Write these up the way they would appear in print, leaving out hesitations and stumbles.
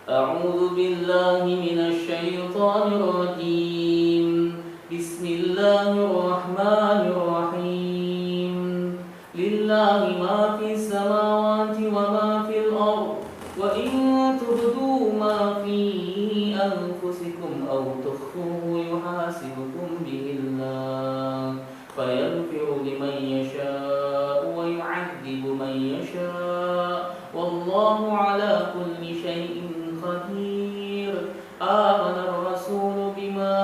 أعوذ بالله من الشيطان الرجيم. بسم الله الرحمن الرحيم. لله ما في السماوات وما في الأرض وإن تبدوا ما في أنفسكم أو تخفوه يحاسبكم به الله فيغفر لمن يشاء ويعذب من يشاء والله على كل شيء قدير. آمن الرسول بما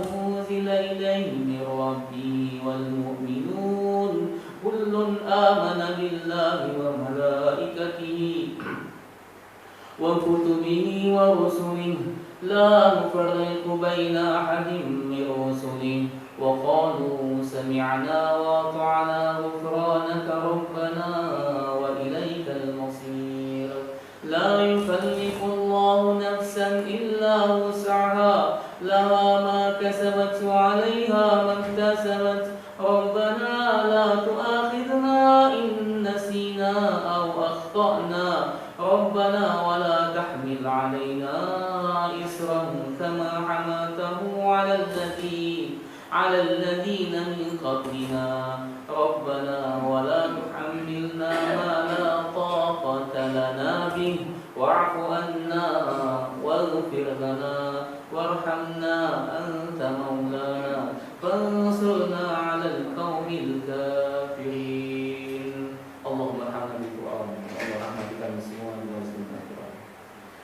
أنزل إليه من ربه والمؤمنون كل آمن بالله وملائكته وكتبه ورسله لا نفرق بين أحد من رسله وقالوا سمعنا وأطعنا غفرانك ربنا وإليك المصير. لا يكلف الله نفسا إلا وسعها لها ما كسبت وعليها ما اكتسبت ربنا لا تؤاخذنا إن نسينا أو أخطأنا ربنا ولا تحمل علينا إصرا كما حملته على الذين من قبلنا ربنا ولا تحملنا ما لا طاقة لنا به واعف عنا واغفر لنا وارحمنا أنت مولانا فانصرنا على القوم الكافرين. اللهم ارحمنا بالقرآن ورحمتك semua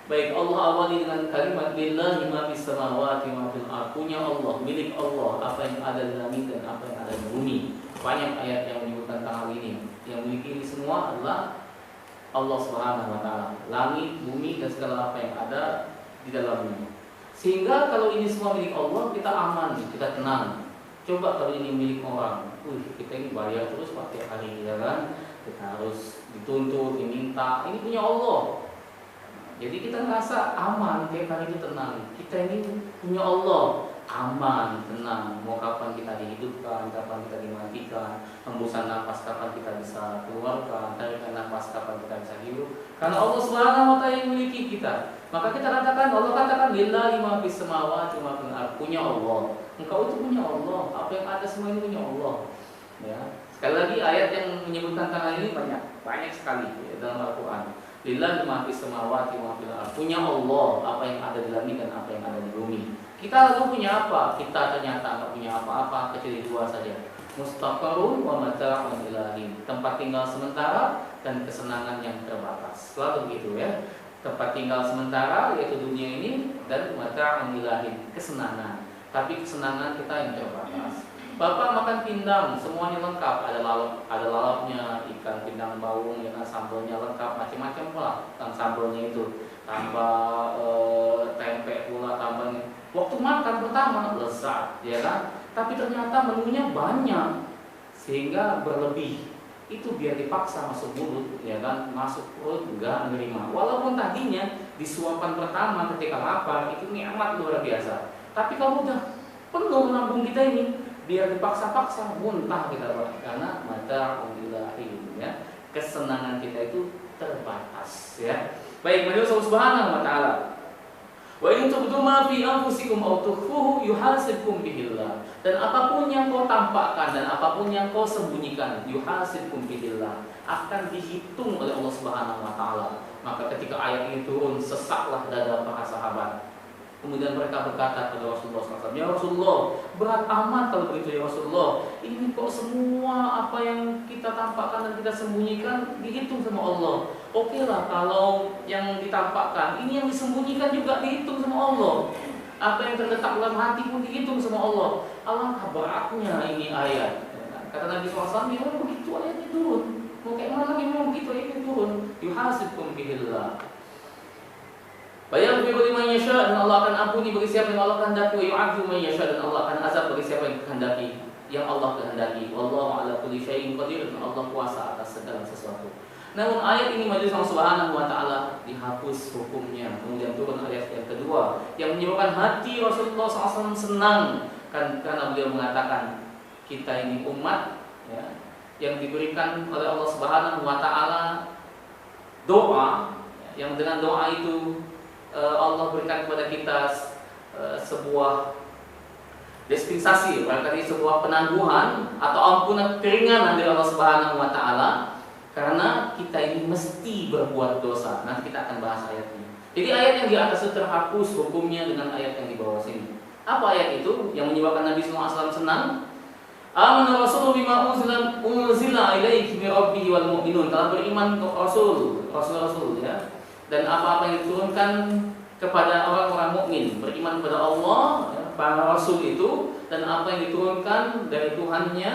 Baik, Allah awali dengan kalimat lillahi ma fis samawati wa fil ardh. Punya Allah, milik Allah apa yang ada di langit dan apa yang ada di bumi. Banyak ayat yang menyebutkan tentang hal ini. Yang memiliki ini semua adalah Allah Subhanahu wa taala. Langit, bumi dan segala apa yang ada di dalamnya. Sehingga kalau ini semua milik Allah, kita aman, kita tenang. Coba kalau ini milik orang, kita ini bayar terus pakai hari, ya kan? Kita harus dituntut, diminta. Ini punya Allah. Jadi kita ngerasa aman, tiap hari itu tenang. Kita ini punya Allah, aman, tenang. Mau kapan kita dihidupkan, kapan kita dimatikan, hembusan nafas kapan kita bisa keluarkan, tarikan nafas kapan kita bisa hidup. Karena Allah Subhanahu wa taala yang memiliki kita. Maka kita katakan, Allah katakan lillahi ma fis samawati wa fil ardh. Punya Allah. Engkau itu punya Allah. Apa yang ada semua ini punya Allah. Ya. Sekali lagi ayat yang menyebutkan tentang ini banyak sekali ya, dalam Al-Qur'an. Lillahi ma fis samawati wa fil ardh. Punya Allah apa yang ada di langit dan apa yang ada di bumi. Kita lalu punya apa? Kita ternyata enggak punya apa-apa kecuali dua saja. Mustaqarrun wa mata'un ilahi. Tempat tinggal sementara dan kesenangan yang terbatas. Selalu begitu ya. Tempat tinggal sementara yaitu dunia ini dan mata'un ilahi, kesenangan. Tapi kesenangan kita yang terbatas. Bapak makan pindang, semuanya lengkap, ada lalapnya, ikan pindang baung, ya kan, sambalnya lengkap, macam-macam pula tentang sambalnya itu, tambah tempe pula tambahnya. Waktu makan pertama lezat, ya kan, tapi ternyata menunya banyak sehingga berlebih. Itu biar dipaksa masuk mulut, ya kan, masuk perut enggak menerima. Walaupun tadinya di suapan pertama ketika lapar itu nikmat luar biasa, tapi kalau udah penuh lambung kita ini, biar dipaksa-paksa muntah kita Pak, karena mata ilahi ya, kesenangan kita itu terbatas ya. Baik, menurut Allah Subhanahu wa taala. Wa in tubdu ma fi anfusikum aw tukhfuhu yuhasibkum bihillah. Dan apapun yang kau tampakkan dan apapun yang kau sembunyikan, yuhasibkum bihillah, akan dihitung oleh Allah Subhanahu wa taala. Maka ketika ayat ini turun, sesaklah dada para sahabat. Kemudian mereka berkata kepada Rasulullah SAW, ya Rasulullah, berat amat kalau begitu ya Rasulullah. Ini kok semua apa yang kita tampakkan dan kita sembunyikan dihitung sama Allah. Oke lah kalau yang ditampakkan, ini yang disembunyikan juga dihitung sama Allah. Apa yang terletak dalam hati pun dihitung sama Allah. Alangkah beratnya ini ayat. Kata Nabi SAW, ya begitu ayatnya turun. Mau kayak mana lagi memang begitu ayatnya turun. Yuhasibkum bihillah. Bayar biru liman yasha, dan Allah akan ampuni bagi siapa yang Allah kehendaki, wa yu'adzu man yasha, dan Allah akan azab bagi siapa yang kehendaki, yang Allah kehendaki. Wallahu ala kulli syai'in qadir, dan Allah kuasa atas segala sesuatu. Namun ayat ini majelis Allah Subhanahu wa taala dihapus hukumnya. Kemudian turun ayat yang kedua yang menyebabkan hati Rasulullah SAW senang karena beliau mengatakan kita ini umat ya, yang diberikan oleh Allah Subhanahu wa taala doa yang dengan doa itu Allah berikan kepada kita sebuah dispensasi, barangkali sebuah penangguhan atau ampunan keringanan dari Allah Subhanahu wa taala karena kita ini mesti berbuat dosa. Nanti kita akan bahas ayatnya. Jadi ayat yang di atas itu terhapus hukumnya dengan ayat yang di bawah sini. Apa ayat itu yang menyebabkan Nabi SAW senang? Amana Rasulullah bima unzila ilaihi min rabbih wal mu'minun. Telah beriman Rasul ya. Dan apa-apa yang diturunkan kepada orang-orang mukmin, beriman kepada Allah, ya, para rasul itu, dan apa yang diturunkan dari Tuhannya,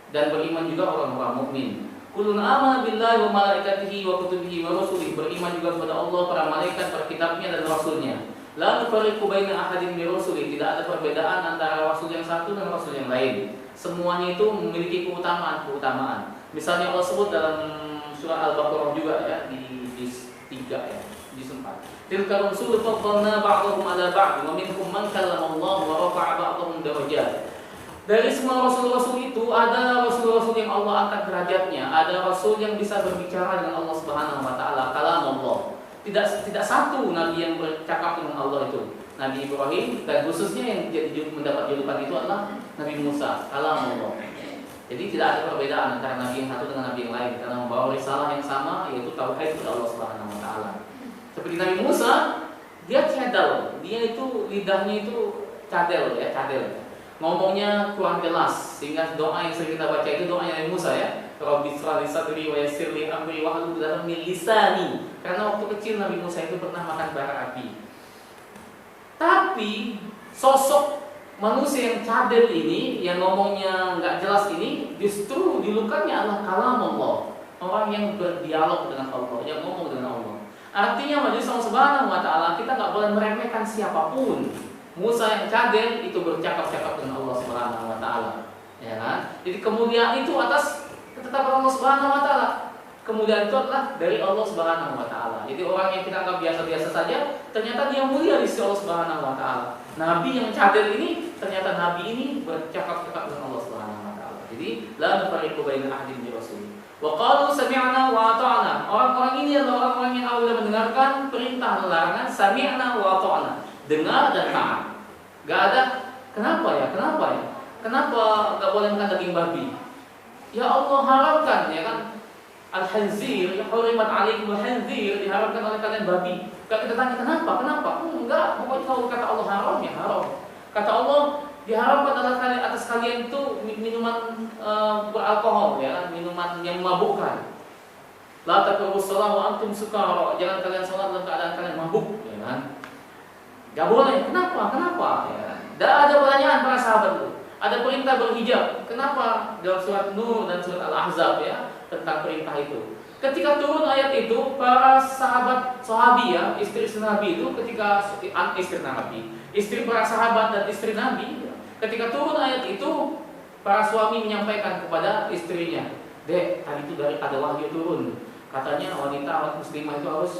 dan beriman juga orang-orang mukmin. Kullun amana billahi wa malaikatihi wa kutubihi wa rusulihi, beriman juga kepada Allah, para malaikat, para kitabnya dan rasulnya. La nufarriqu baina ahadin min rusulihi, tidak ada perbedaan antara rasul yang satu dan rasul yang lain. Semuanya itu memiliki keutamaan. Misalnya Allah sebut dalam surah Al-Baqarah juga ya, di 3 ya, di 4. Tilka rusul faddalna ba'dahum 'ala ba'd wa minhum man kallama Allah wa rafa'a ba'dahum darajat. Dari semua rasul-rasul itu ada rasul-rasul yang Allah angkat derajatnya, ada rasul yang bisa berbicara dengan Allah Subhanahu wa taala, kalam Allah. Tidak satu nabi yang bercakap dengan Allah itu. Nabi Ibrahim dan khususnya yang mendapat julukan itu adalah Nabi Musa, kalam Allah. Jadi tidak ada perbedaan antara nabi yang satu dengan nabi yang lain karena membawa risalah yang sama, yaitu tauhid kepada Allah Subhanahu wa taala. Seperti Nabi Musa, dia cadel, dia itu lidahnya itu cadel. Ngomongnya kurang jelas sehingga doa yang sering kita baca itu doa Nabi Musa ya. Rabbi shrah li sadri wa yassir li amri wahlul 'uqdatam min lisani. Karena waktu kecil Nabi Musa itu pernah makan bara api. Tapi sosok manusia yang cadel ini, yang ngomongnya nggak jelas ini, justru julukannya adalah kalam Allah. Orang yang berdialog dengan Allah, yang ngomong dengan Allah. Artinya majelis Allah Subhanahu wa taala, kita nggak boleh meremehkan siapapun. Musa yang cadel itu bercakap-cakap dengan Allah Subhanahu wa taala. Ya kan? Jadi kemuliaan itu atas ketetapan Allah Subhanahu wa taala. Kemuliaan itu adalah dari Allah Subhanahu wa taala. Jadi orang yang kita anggap biasa-biasa saja, ternyata dia mulia di sisi Allah Subhanahu wa taala. Nabi yang cadel ini, ternyata nabi ini bercakap-cakap dengan Allah Subhanahu wa taala. Jadi la nufarriqu baina ahadin min rasul. Wa qalu sami'na wa ata'na. Orang-orang ini adalah orang-orang yang apabila mendengarkan perintah dan larangan, sami'na wa ata'na. Dengar dan taat. Gak ada kenapa ya? Kenapa gak boleh makan daging babi? Ya Allah haramkan ya kan? Al-khanzir, hurimat alaikum al-khanzir, diharamkan oleh kalian babi. Kalau kita tanya kenapa? Enggak, pokoknya kalau kata Allah haram ya haram. Kata Allah diharamkan atas kalian itu minuman beralkohol ya kan, minuman yang memabukkan. La taqrabus shalah wa antum sukara, jangan kalian salat dalam keadaan kalian mabuk ya kan. Gak boleh. Kenapa? Ya. Dan ada pertanyaan para sahabat itu. Ada perintah berhijab. Kenapa dalam surat Nur dan surat Al-Ahzab ya tentang perintah itu? Ketika turun ayat itu, para sahabi ya, istri Nabi itu ketika istri para sahabat dan istri Nabi, ketika turun ayat itu, para suami menyampaikan kepada istrinya, "Dek, tadi itu ada wahyu turun. Katanya wanita muslimah itu harus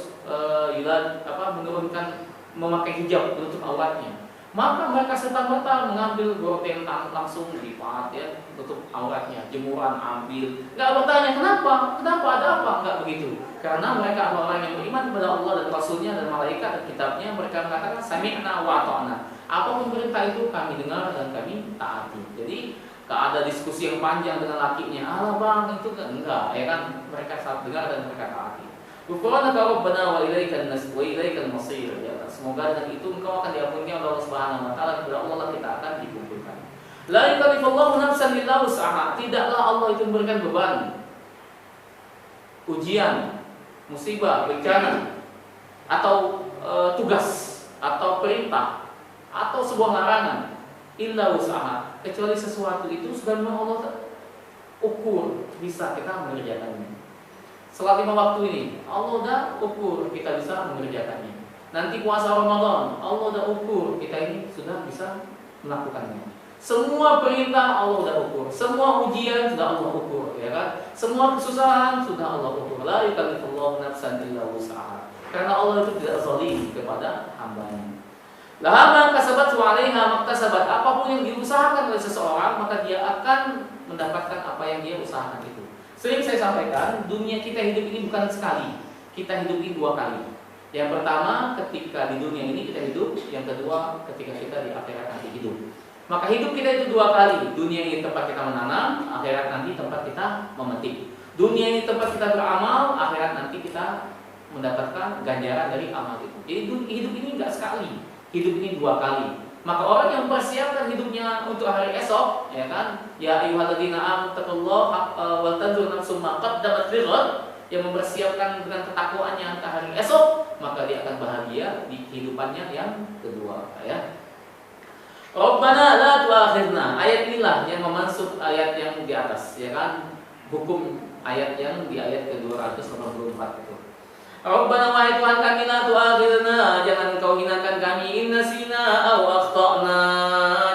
menurunkan memakai hijab menutup auratnya." Maka mereka serta-merta mengambil gorden langsung lipat ya, tutup auratnya, jemuran ambil. Enggak bertanya kenapa ada apa, enggak begitu. Karena mereka adalah orang yang beriman kepada Allah dan Rasulnya dan malaikat dan kitabnya. Mereka mengatakan sami'na wa ata'na. Apapun perintah itu kami dengar dan kami taati. Jadi enggak ada diskusi yang panjang dengan lakinya. "Ah bang, itu kan enggak." Ya kan, mereka saat dengar dan mereka taati. Ghufranaka rabbana wa ilaikal masir. Ya, semoga dengan itu engkau akan diampuni oleh Allah Subhanahu wa taala, kepada Allah kita akan dikumpulkan. La yukallifullahu nafsan illa wus'aha. Tidaklah Allah itu memberikan beban, ujian, musibah, bencana, atau tugas, atau perintah, atau sebuah larangan illa wus'aha, kecuali sesuatu itu sudah memang Allah ukur bisa kita mengerjakannya. Setelah 5 waktu ini, Allah udah ukur kita bisa mengerjakannya. Nanti puasa Ramadan, Allah udah ukur kita ini sudah bisa melakukannya. Semua perintah Allah udah ukur, semua ujian sudah Allah ukur, ya kan? Semua kesusahan sudah Allah ukur. La yukallifullahu nafsan illa wus'aha. Karena Allah itu tidak zalim kepada hambanya. Laha ma kasabat wa 'alaiha maktasabat. Apapun yang diusahakan oleh seseorang, maka dia akan mendapatkan apa yang dia usahakan itu. Sering saya sampaikan, dunia kita hidup ini bukan sekali, kita hidup ini 2 kali. Yang pertama, ketika di dunia ini kita hidup. Yang kedua, ketika kita di akhirat nanti hidup. Maka hidup kita itu dua kali. Dunia ini tempat kita menanam, akhirat nanti tempat kita memetik. Dunia ini tempat kita beramal, akhirat nanti kita mendapatkan ganjaran dari amal itu. Jadi hidup ini enggak sekali, hidup ini dua kali. Maka orang yang mempersiapkan hidupnya untuk hari esok, ya kan? Ya ayyuhalladzina amanu taqullaha wal tanzur nafsum ma qaddamat lighad, yang mempersiapkan dengan ketakwaannya untuk hari esok, maka dia akan bahagia di kehidupannya yang kedua, ya. Rabbana la tu'akhidna. Ayat inilah yang memasuk ayat yang di atas, ya kan? Hukum ayat yang di ayat ke-284 itu. Rabbana wahai Tuhan kami, la tu'akhidna, jangan Engkau hinakan kami, in nasina aw akhtana,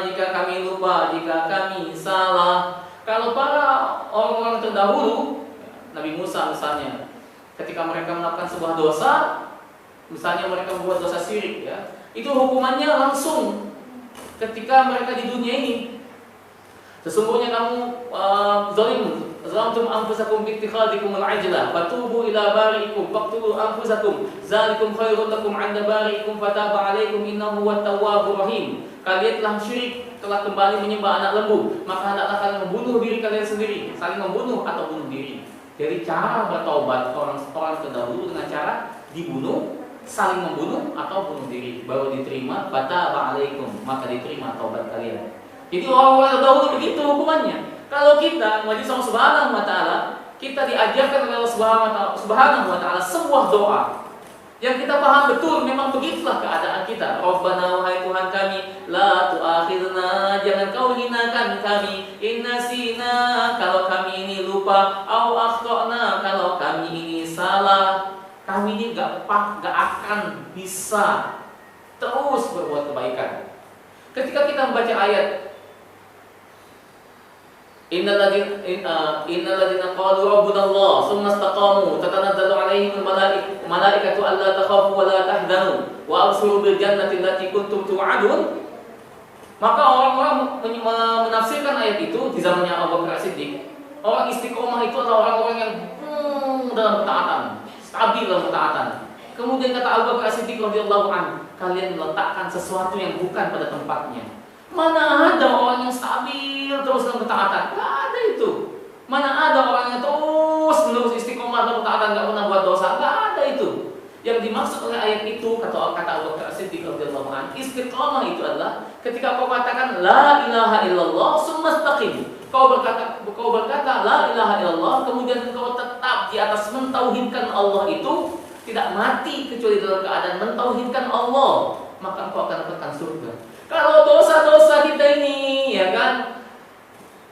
jika kami lupa, jika kami salah. Kalau para orang-orang terdahulu, Nabi Musa misalnya, ketika mereka melakukan sebuah dosa, misalnya mereka membuat dosa syirik, ya, itu hukumannya langsung ketika mereka di dunia ini. Sesungguhnya kamu zalamtum anfusakum bi ittikhadikum al-ajla fatubu ila bari'ikum faqtulu anfusakum zalikum khairun lakum 'inda bari'ikum fataba 'alaikum innahu huwat tawwabur rahim. Kalian telah syirik, telah kembali menyembah anak lembu, maka hendaklah kalian membunuh diri kalian sendiri, saling membunuh atau bunuh diri. Jadi cara bertaubat orang terdahulu dengan cara dibunuh, saling membunuh atau bunuh diri, baru diterima fataba 'alaikum, maka diterima taubat kalian. Jadi orang-orang terdahulu begitu hukumannya. Kalau kita majelis Allah Subhanahu wa taala, kita diajarkan oleh Allah Subhanahu wa taala sebuah doa yang kita paham betul, memang begitulah keadaan kita. Rabbana wahai Tuhan kami, la tu'akhidna, jangan Kau hinakan kami, in nasina, kalau kami ini lupa, au akhtana, kalau kami ini salah. Kami ini gak akan bisa terus berbuat kebaikan. Ketika kita membaca ayat Innal ladzina qalu rabbuna Allah tsumma istaqamu tatanazzalu 'alaihim malaikatu alla takhafu wa la tahzanu wa abshiru bil jannati allati kuntum tu'adun. Maka orang-orang menafsirkan ayat itu di zamannya Abu Bakar Siddiq. Orang istiqomah itu adalah orang-orang yang dalam ketaatan, stabil dalam ketaatan. Kemudian kata Abu Bakar Siddiq radhiyallahu anhu, kalian meletakkan sesuatu yang bukan pada tempatnya. Mana ada orang yang stabil terus dalam ketaatan? Gak ada itu. Mana ada orang yang terus menerus istiqomah dalam ketaatan, gak pernah buat dosa? Gak ada itu. Yang dimaksud oleh ayat itu, kata Abu Bakar Siddiq radhiyallahu anhu, istiqomah itu adalah ketika kau katakan la ilaha illallah tsumma istaqim. Kau berkata la ilaha illallah, kemudian kau tetap di atas mentauhidkan Allah itu, tidak mati kecuali dalam keadaan mentauhidkan Allah, maka engkau akan dapatkan surga. Kalau dosa-dosa kita ini, ya kan,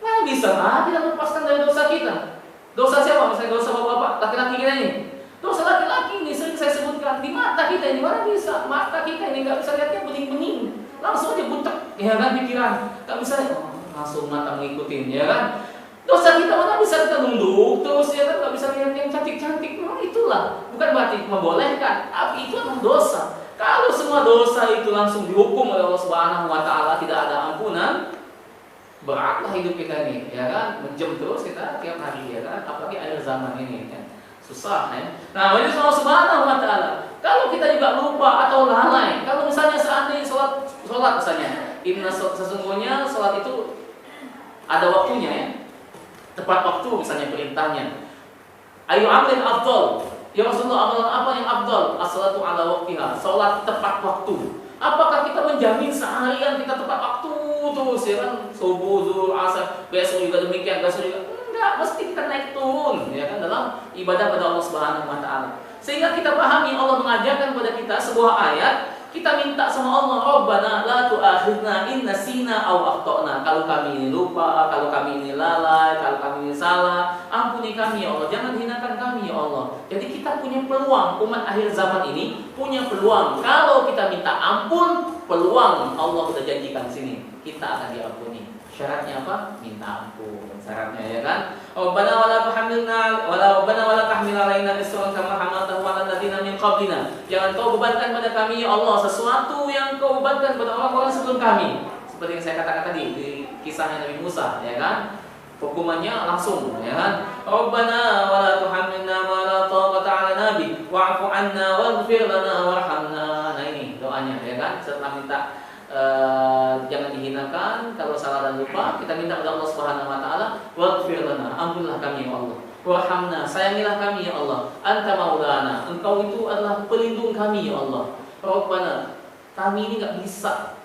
nggak bisa kita lepaskan dari dosa kita. Dosa siapa? Misalnya dosa bapak-bapak, laki-laki kita ini. Dosa laki-laki ini sering saya sebutkan, di mata kita ini mana bisa? Mata kita ini nggak bisa lihatnya bening-bening, langsung aja butek, ya kan, pikiran. Nggak bisa, langsung mata mengikutin, ya kan. Dosa kita mana bisa kita nunduk terus, ya kan, nggak bisa lihat yang cantik-cantik. Memang itulah, bukan berarti membolehkan, tapi itu adalah dosa. Kalau semua dosa itu langsung dihukum oleh Allah Subhanahu wa taala, tidak ada ampunan, beratlah hidup kita ini, ya kan? Menjem terus kita tiap hari, ya kan? Apalagi akhir zaman ini, ya. Susah, ya. Nah, majelis Allah Subhanahu wa taala, kalau kita juga lupa atau lalai, kalau misalnya seandainya salat misalnya, sesungguhnya salat itu ada waktunya, ya. Tepat waktu misalnya perintahnya. Ayu amrin afdal. Ya Rasulullah, amalan apa yang afdal? As-salatu ala waqtiha, salat tepat waktu. Apakah kita menjamin seharian kita tepat waktu terus, ya kan? Subuh, zuhur, asar, besok juga demikian, besok juga enggak, mesti kita naik turun, ya kan, dalam ibadah pada Allah Subhanahu wa taala. Sehingga kita pahami Allah mengajarkan kepada kita sebuah ayat, kita minta sama Allah, Rabbana la tu'akhidna in nasina aw akhtana. Kalau kami ini lupa, kalau kami ini lalai, kalau kami ini salah, ampuni kami ya Allah, jangan hinakan kami ya Allah. Jadi kita punya peluang, umat akhir zaman ini punya peluang. Kalau kita minta ampun, peluang Allah sudah janjikan sini, kita akan diampuni. Syaratnya apa? Minta ampun. Syaratnya, ya kan? Rabbana wala tuhammilna Rabbana wala tahmil alaina isran kama hamaltahu 'alal ladzina min qablina. Jangan Kau bebankan pada kami ya Allah sesuatu yang Kau bebankan pada orang-orang sebelum kami. Seperti yang saya katakan tadi di kisahnya Nabi Musa, ya kan? Hukumannya langsung, ya kan? Rabbana wala tuhammilna ma la taqata 'lana bi wa'fu 'anna waghfir lana warhamna. Nah ini doanya ya kan, setelah minta jangan dihinakan, kalau salah dan lupa kita minta kepada Allah Subhanahu wa taala, waghfir lana, ampunilah kami ya Allah. Warhamna, sayangilah kami ya Allah. Anta maulana, engkau itu adalah pelindung kami ya Allah. Rabbana, kami ini enggak bisa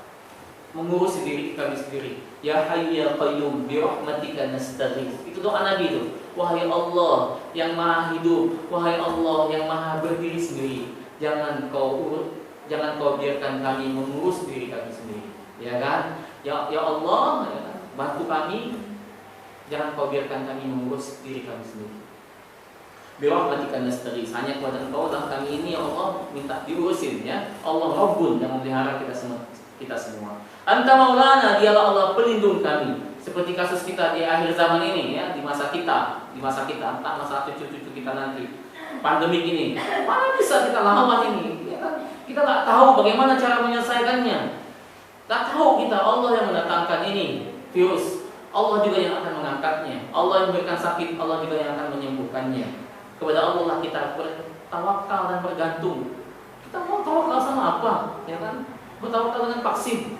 mengurus diri kami sendiri. Ya Hayyu ya Qayyum bi rahmatika nastaghits. Itu doa Nabi itu. Wahai Allah yang Maha hidup, wahai Allah yang Maha berdiri sendiri, jangan kau biarkan kami mengurus diri kami sendiri. Ya kan? Ya Allah, ya kan? Bantu kami, jangan kau biarkan kami mengurus diri kami sendiri. Bi rahmatika nastaghits. Hanya kepada Engkau dan kami ini ya Allah minta diurusin ya. Allah Rabbun yang memelihara kita semua. Anta maulana, dialah Allah pelindung kami. Seperti kasus kita di akhir zaman ini ya, di masa kita, entah masa cucu-cucu kita nanti. Pandemik ini, mana bisa kita lawan ini? Ya kan? Kita nggak tahu bagaimana cara menyelesaikannya. Nggak tahu kita, Allah yang mendatangkan ini virus, Allah juga yang akan mengangkatnya. Allah yang memberikan sakit, Allah juga yang akan menyembuhkannya. Kepada Allah lah kita bertawakal dan bergantung. Kita mau tawakal sama apa? Ya kan? Bertawakal dengan vaksin.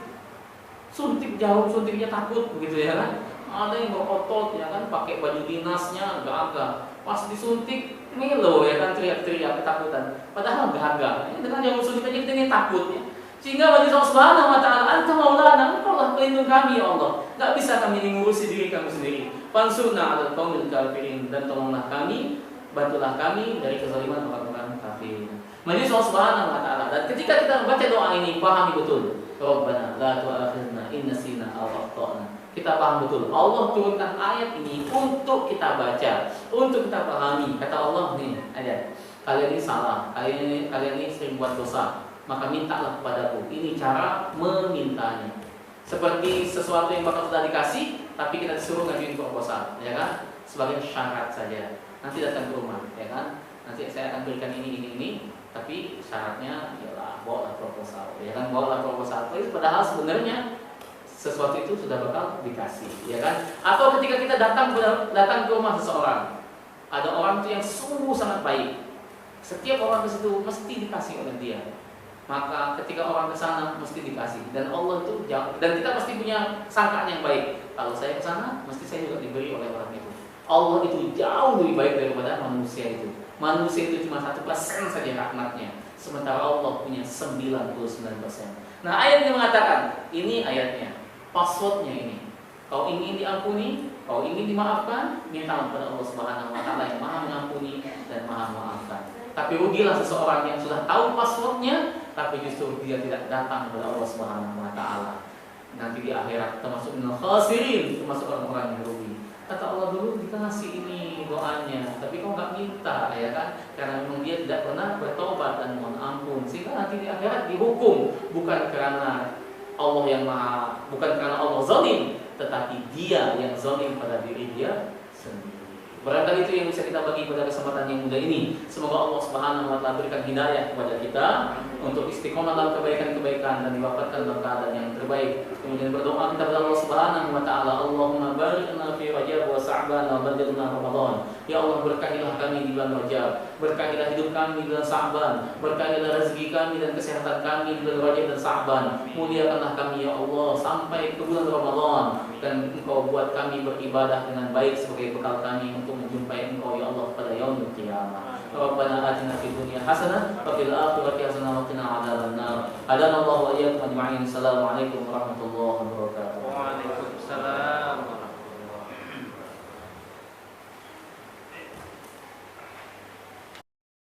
Suntik jauh, suntiknya takut begitu ya kan? Ada yang berotot ya kan, pakai baju dinasnya gagah. Pas disuntik melo ya kan, teriak-teriak ketakutan. Padahal gagah. Dengan yang suntik aja kita ini takut ya. Sehingga bagi Allah Subhanahu wa taala, anta maulana, engkau lah pelindung kami ya Allah. Enggak bisa kami ngurusi diri kami sendiri. Fansurna 'alal qaumil kafirin, dan tolonglah kami, bantulah kami dari kezaliman orang-orang kafir. Majelis Allah Subhanahu wa taala. Dan ketika kita membaca doa ini, pahami betul. Rabbana la tu'akhidna in nasina aw akhtana. Kita paham betul. Allah turunkan ayat ini untuk kita baca, untuk kita pahami. Kata Allah nih, ayat. Kalian ini salah, kalian ini sering buat dosa, maka mintalah kepadaku. Ini cara memintanya. Seperti sesuatu yang bakal sudah dikasih, tapi kita disuruh ngajuin proposal, ya kan? Sebagai syarat saja. Nanti datang ke rumah, ya kan? Nanti saya akan berikan ini, tapi syaratnya ialah bawalah proposal, ya kan? Bawalah proposal. Padahal sebenarnya sesuatu itu sudah bakal dikasih, ya kan? Atau ketika kita datang ke rumah seseorang, ada orang itu yang sungguh sangat baik. Setiap orang ke situ mesti dikasih oleh dia. Maka ketika orang ke sana mesti dikasih, dan Allah itu dan kita mesti punya sangkaan yang baik. Kalau saya ke sana, mesti saya juga diberi oleh orang itu. Allah itu jauh lebih baik daripada manusia itu. Manusia itu cuma 1% saja rahmatnya, sementara Allah punya 99%. Nah, ayat ini mengatakan, ini ayatnya, passwordnya ini. Kau ingin diampuni, kau ingin dimaafkan, minta kepada Allah Subhanahu wa taala yang Maha mengampuni dan Maha memaafkan. Tapi rugilah seseorang yang sudah tahu passwordnya, tapi justru dia tidak datang kepada Allah Subhanahu wa taala. Nanti di akhirat termasuk minal khasirin, termasuk orang-orang yang rugi. Kata Allah, dulu dikasih ini doanya, tapi kau nggak minta, ya kan? Karena memang dia tidak pernah bertobat dan mohon ampun, sehingga nanti di akhirat dihukum bukan karena Allah bukan karena Allah zalim, tetapi dia yang zalim pada diri dia sendiri. Barangkali itu yang bisa kita bagi pada kesempatan yang mudah ini. Semoga Allah Subhanahu wa taala berikan hidayah kepada kita untuk istiqomah dalam kebaikan-kebaikan dan diwafatkan dalam keadaan yang terbaik. Kemudian berdoa kita kepada Allah Subhanahu wa taala, Allahumma barik lana fi Rajab wa Sya'ban wa ballighna Ramadan. Ya Allah, berkahilah kami di bulan Rajab, berkahilah hidup kami di bulan Sya'ban, berkahilah rezeki kami dan kesehatan kami di bulan Rajab dan Sya'ban. Muliakanlah kami ya Allah sampai ke bulan Ramadan, dan Engkau buat kami beribadah dengan baik sebagai bekal kami untuk menjumpai Engkau ya Allah pada yaumil qiyamah. Rabbana atina fid dunya hasanah wa fil akhirati hasanah wa qina adzabannar. Hadanallahu wa iyyakum ajma'in. Assalamualaikum warahmatullahi wabarakatuh. Waalaikumsalam.